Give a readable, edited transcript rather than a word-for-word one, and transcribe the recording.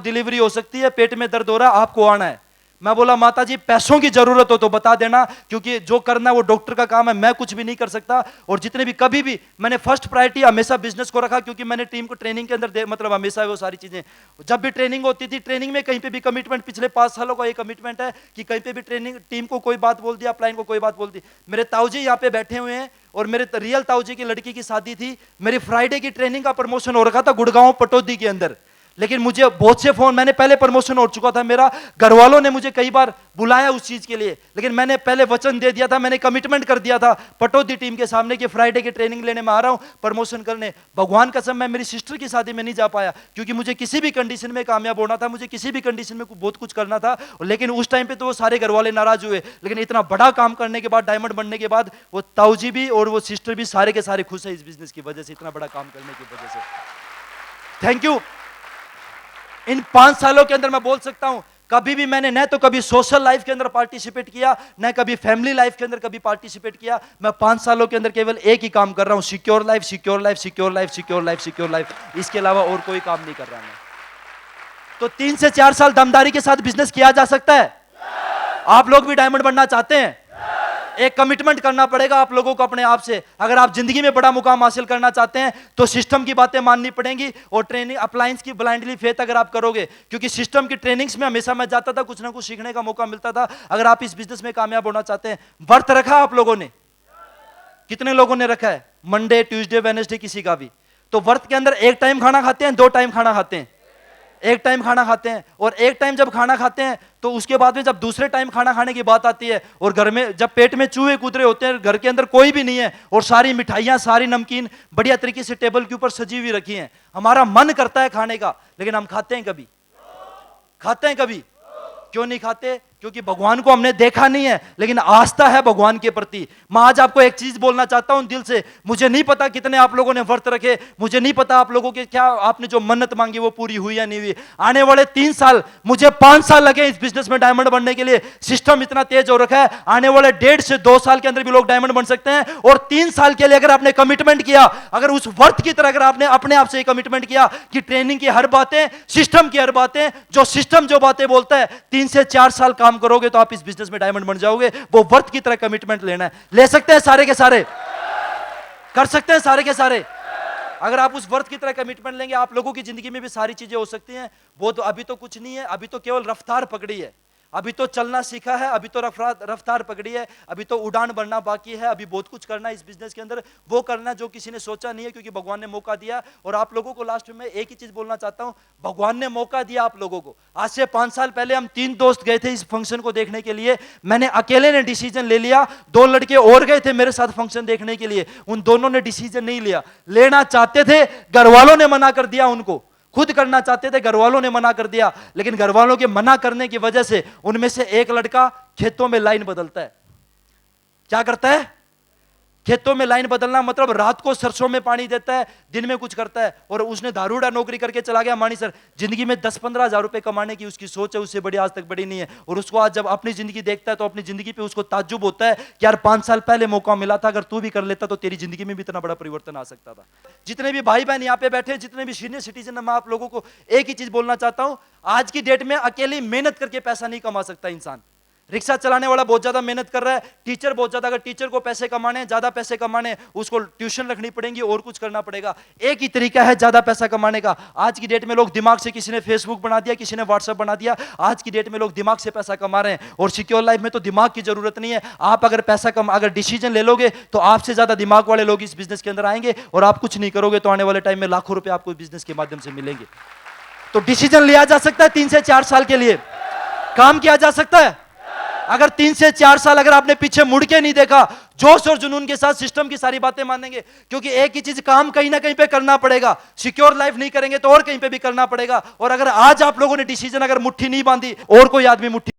Delivery हो सकती है, पेट में दर्द हो रहा है, आपको आना है। मैं बोला माता जी पैसों की जरूरत हो तो बता देना, क्योंकि जो करना है वो डॉक्टर का काम है, मैं कुछ भी नहीं कर सकता। और जितने भी कभी भी मैंने फर्स्ट प्रायोरिटी हमेशा बिजनेस को रखा, क्योंकि मैंने टीम को ट्रेनिंग के अंदर मतलब हमेशा वो सारी चीजें, जब भी ट्रेनिंग होती थी, ट्रेनिंग में कहीं पे भी कमिटमेंट, पिछले 5 सालों का ये कमिटमेंट है कि कहीं पे भी ट्रेनिंग टीम को कोई बात बोल दिया, अपलाइन को कोई बात बोल दी। मेरे ताऊ जी यहाँ पे बैठे हुए हैं और मेरे रियल ताऊ जी की लड़की की शादी थी, मेरी फ्राइडे की ट्रेनिंग का प्रमोशन हो रखा था गुड़गांव पटौदी के अंदर। लेकिन मुझे बहुत से फोन, मैंने पहले प्रमोशन हो चुका था मेरा, घर वालों ने मुझे कई बार बुलाया उस चीज के लिए, लेकिन मैंने पहले वचन दे दिया था, मैंने कमिटमेंट कर दिया था पटौदी टीम के सामने कि फ्राइडे की ट्रेनिंग लेने में आ रहा हूं, प्रमोशन करने। भगवान कसम मैं मेरी सिस्टर की शादी में नहीं जा पाया, क्योंकि मुझे किसी भी कंडीशन में कामयाब होना था, मुझे किसी भी कंडीशन में बहुत कुछ करना था। लेकिन उस टाइम पे तो वो सारे घर वाले नाराज हुए, लेकिन इतना बड़ा काम करने के बाद, डायमंड बनने के बाद, वो ताऊ जी भी और वो सिस्टर भी सारे के सारे खुश है इस बिजनेस की वजह से, इतना बड़ा काम करने की वजह से। Thank you. इन 5 सालों के अंदर मैं बोल सकता हूं, कभी भी मैंने न तो कभी सोशल लाइफ के अंदर पार्टिसिपेट किया, न कभी फैमिली लाइफ के अंदर कभी पार्टिसिपेट किया। मैं 5 सालों के अंदर केवल एक ही काम कर रहा हूं, secure life, secure life, secure life, secure life, secure life. इसके अलावा और कोई काम नहीं कर रहा मैं। तो 3 से 4 साल दमदारी के साथ बिजनेस किया जा सकता है। आप लोग भी डायमंड बनना चाहते हैं, एक कमिटमेंट करना पड़ेगा आप लोगों को अपने आप से। अगर आप जिंदगी में बड़ा मुकाम हासिल करना चाहते हैं तो सिस्टम की बातें माननी पड़ेंगी, और ट्रेनिंग अप्लायंस की ब्लाइंडली फेथ अगर आप करोगे, क्योंकि सिस्टम की ट्रेनिंग्स में हमेशा मैं जाता था, कुछ ना कुछ सीखने का मौका मिलता था। अगर आप इस बिजनेस में कामयाब होना चाहते हैं, वर्थ रखा आप लोगों ने? कितने लोगों ने रखा है? मंडे, ट्यूसडे, वेडनेसडे, किसी का भी। तो वर्थ के अंदर एक टाइम खाना खाते हैं, 2 टाइम खाना खाते हैं? एक टाइम खाना खाते हैं। और एक टाइम जब खाना खाते हैं तो उसके बाद में जब दूसरे टाइम खाना खाने की बात आती है, और घर में जब पेट में चूहे कूद रहे होते हैं, घर के अंदर कोई भी नहीं है, और सारी मिठाइयां, सारी नमकीन बढ़िया तरीके से टेबल के ऊपर सजी हुई रखी हैं, हमारा मन करता है खाने का, लेकिन हम खाते हैं कभी? खाते हैं कभी? क्यों नहीं खाते? क्योंकि भगवान को हमने देखा नहीं है, लेकिन आस्था है भगवान के प्रति। मैं आज आपको एक चीज बोलना चाहता हूं दिल से, मुझे नहीं पता कितने आप लोगों ने व्रत रखे, मुझे नहीं पता आप लोगों के क्या, आपने जो मन्नत मांगी वो पूरी हुई या नहीं हुई। आने वाले 3 साल, मुझे 5 साल लगे इस बिजनेस में डायमंड बनने के लिए। सिस्टम इतना तेज हो रखा है, आने वाले 1.5 से 2 साल के अंदर भी लोग डायमंड बन सकते हैं। और 3 साल के लिए अगर आपने कमिटमेंट किया, अगर उस व्रत की तरह अगर आपने अपने आप से कमिटमेंट किया कि ट्रेनिंग की हर बातें, सिस्टम की हर बातें, जो सिस्टम जो बातें बोलता है, 3 से 4 साल काम करोगे तो आप इस बिजनेस में डायमंड बन जाओगे। वो वर्थ की तरह कमिटमेंट लेना है। ले सकते हैं सारे के सारे? कर सकते हैं सारे के सारे? अगर आप उस वर्थ की तरह कमिटमेंट लेंगे, आप लोगों की जिंदगी में भी सारी चीजें हो सकती हैं। वो तो अभी तो कुछ नहीं है, अभी तो केवल रफ्तार पकड़ी है, अभी तो चलना सीखा है, अभी तो रफ्तार पकड़ी है, अभी तो उड़ान बढ़ना बाकी है। अभी बहुत कुछ करना है इस बिजनेस के अंदर, वो करना जो किसी ने सोचा नहीं है, क्योंकि भगवान ने मौका दिया। और आप लोगों को लास्ट में एक ही चीज बोलना चाहता हूं, भगवान ने मौका दिया आप लोगों को। आज से 5 साल पहले हम 3 दोस्त गए थे इस फंक्शन को देखने के लिए। मैंने अकेले ने डिसीजन ले लिया, 2 लड़के और गए थे मेरे साथ फंक्शन देखने के लिए, उन दोनों ने डिसीजन नहीं लिया। लेना चाहते थे, घर वालों ने मना कर दिया उनको। खुद करना चाहते थे, घर वालों ने मना कर दिया। लेकिन घर वालों के मना करने की वजह से उनमें से एक लड़का खेतों में लाइन बदलता है। क्या करता है? खेतों में लाइन बदलना मतलब रात को सरसों में पानी देता है, दिन में कुछ करता है। और उसने दारूड़ा नौकरी करके चला गया मानी सर, जिंदगी में 10-15 हजार रुपए कमाने की उसकी सोच है, उससे बड़ी आज तक बड़ी नहीं है। और उसको आज जब अपनी जिंदगी देखता है तो अपनी जिंदगी पे उसको ताज्जुब होता है कि यार 5 साल पहले मौका मिला था, अगर तू भी कर लेता तो तेरी जिंदगी में भी इतना बड़ा परिवर्तन आ सकता था। जितने भी भाई बहन यहाँ पे बैठे, जितने भी सीनियर सिटीजन है, मैं आप लोगों को एक ही चीज बोलना चाहता हूं, आज की डेट में अकेली मेहनत करके पैसा नहीं कमा सकता इंसान। रिक्शा चलाने वाला बहुत ज्यादा मेहनत कर रहा है, टीचर बहुत ज्यादा, अगर टीचर को पैसे कमाने, ज्यादा पैसे कमाने, उसको ट्यूशन रखनी पड़ेगी और कुछ करना पड़ेगा। एक ही तरीका है ज्यादा पैसा कमाने का। आज की डेट में लोग दिमाग से, किसी ने फेसबुक बना दिया, किसी ने व्हाट्सएप बना दिया, आज की डेट में लोग दिमाग से पैसा कमा रहे हैं। और सिक्योर लाइफ में तो दिमाग की जरूरत नहीं है। आप अगर पैसा अगर डिसीजन ले लोगे तो आपसे ज्यादा दिमाग वाले लोग इस बिजनेस के अंदर आएंगे, और आप कुछ नहीं करोगे तो आने वाले टाइम में लाखों रुपए आपको बिजनेस के माध्यम से मिलेंगे। तो डिसीजन लिया जा सकता है 3 से 4 साल के लिए, काम किया जा सकता है। अगर 3 से 4 साल अगर आपने पीछे मुड़ के नहीं देखा, जोश और जुनून के साथ सिस्टम की सारी बातें मानेंगे, क्योंकि एक ही चीज, काम कहीं ना कहीं पे करना पड़ेगा। सिक्योर लाइफ नहीं करेंगे तो और कहीं पे भी करना पड़ेगा। और अगर आज आप लोगों ने डिसीजन अगर मुट्ठी नहीं बांधी, और कोई आदमी मुट्ठी